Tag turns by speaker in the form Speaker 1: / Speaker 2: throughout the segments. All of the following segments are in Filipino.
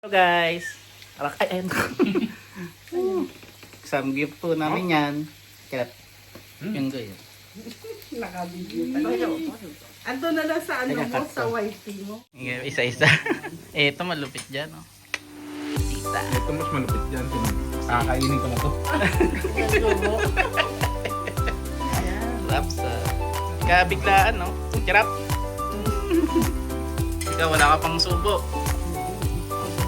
Speaker 1: Hello guys! Ayun. Some gift po namin yan. Kaya, yung goy.
Speaker 2: Nakabigyo. Ando na lang sa ano mo, sa wifey mo.
Speaker 1: Isa-isa. Ito malupit dyan, oh. Tita.
Speaker 3: Ito mas malupit dyan. Kakainin ko na to.
Speaker 1: Sarap sa... Kabiglaan, no? Sarap. Ikaw, wala ka pang subo.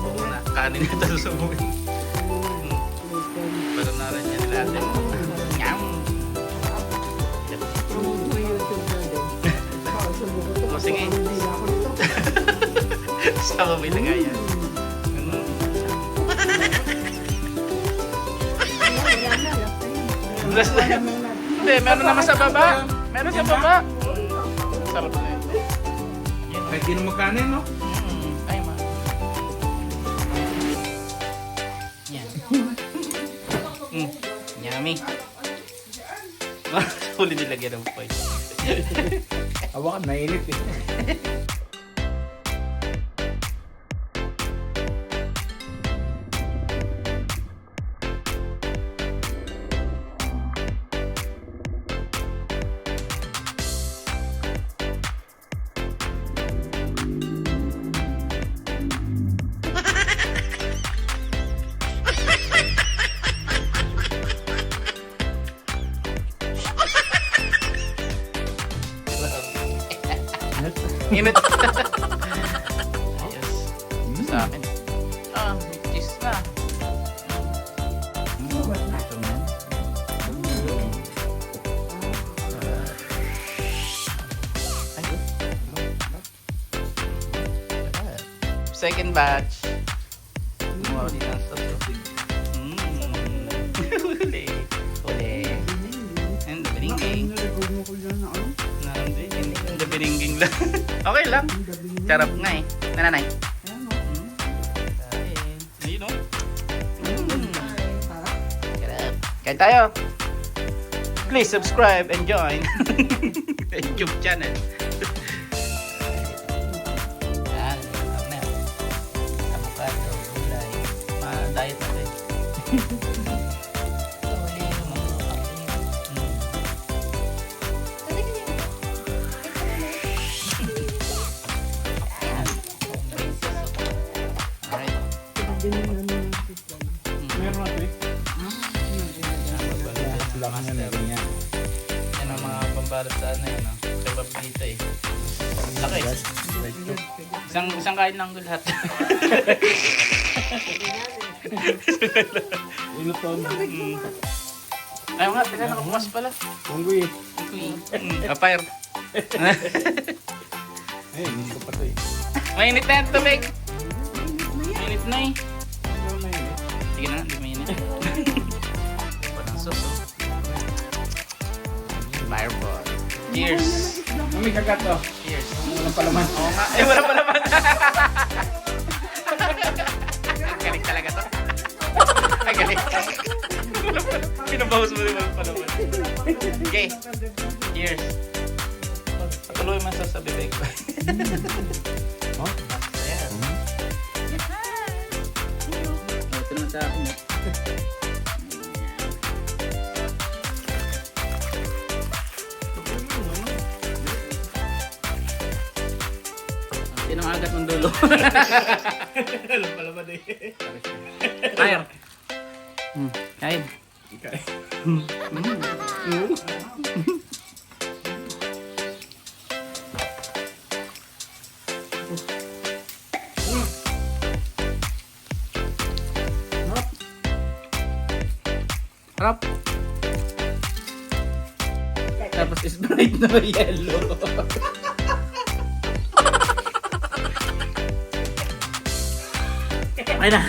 Speaker 1: Subo ko na. Kanin na ito susubuin. Pero naran yan nila atin. Nyam! O sige. Sama mo ilagay yan. Hindi, meron naman sa baba. Meron sa baba. Sarap na ito.
Speaker 3: Kahit di na magkanin, no?
Speaker 1: Ay, ma. Yan. Yummy. Huli nilagyan ng poy.
Speaker 3: Hawakan, mainit eh.
Speaker 1: Init. Ayos. Ito sa akin. Ah, cheese na. Ito na. Second batch. Gumawa din ng sauce. Uli. Uli. And the biringing. And the biringing lang. Okay lang. Sarap nga eh. Nananay. Ayun o. Sarap. Kain tayo. Please subscribe and join the YouTube channel. Yan. Sarap na. Avocado, gulay. Ma-diet natin.
Speaker 3: Meron natin eh. Lang yan, meron yan.
Speaker 1: Yan ang mga pambalot sa ano yun. Sa paborito eh. Laki. Isang kain lang lahat.
Speaker 3: Inuton.
Speaker 1: Ayaw nga, tila nakabukas pala.
Speaker 3: Unggoy.
Speaker 1: Kapire.
Speaker 3: Eh, hindi ko pa to eh.
Speaker 1: Mainit na yung tubig. Mainit na eh.
Speaker 3: Ano na yun eh?
Speaker 1: Sige na, hindi mainit. Walang sauce oh. Fireball. Cheers.
Speaker 3: May kagat to.
Speaker 1: Cheers.
Speaker 3: Walang palaman.
Speaker 1: Oo nga. Eh, wala pa naman. Galing talaga to. Ay, galing. Pinabahos mo rin walang pa naman. Okay. Cheers. Patuloy man sa bibig ko.
Speaker 3: Oh?
Speaker 1: Ayan. Ito naman sa akin. Sinong agat ng dulo?
Speaker 3: Alam pala ba din?
Speaker 1: Fire. Kain. Harap. Tapos Sprite na yellow. Ay na.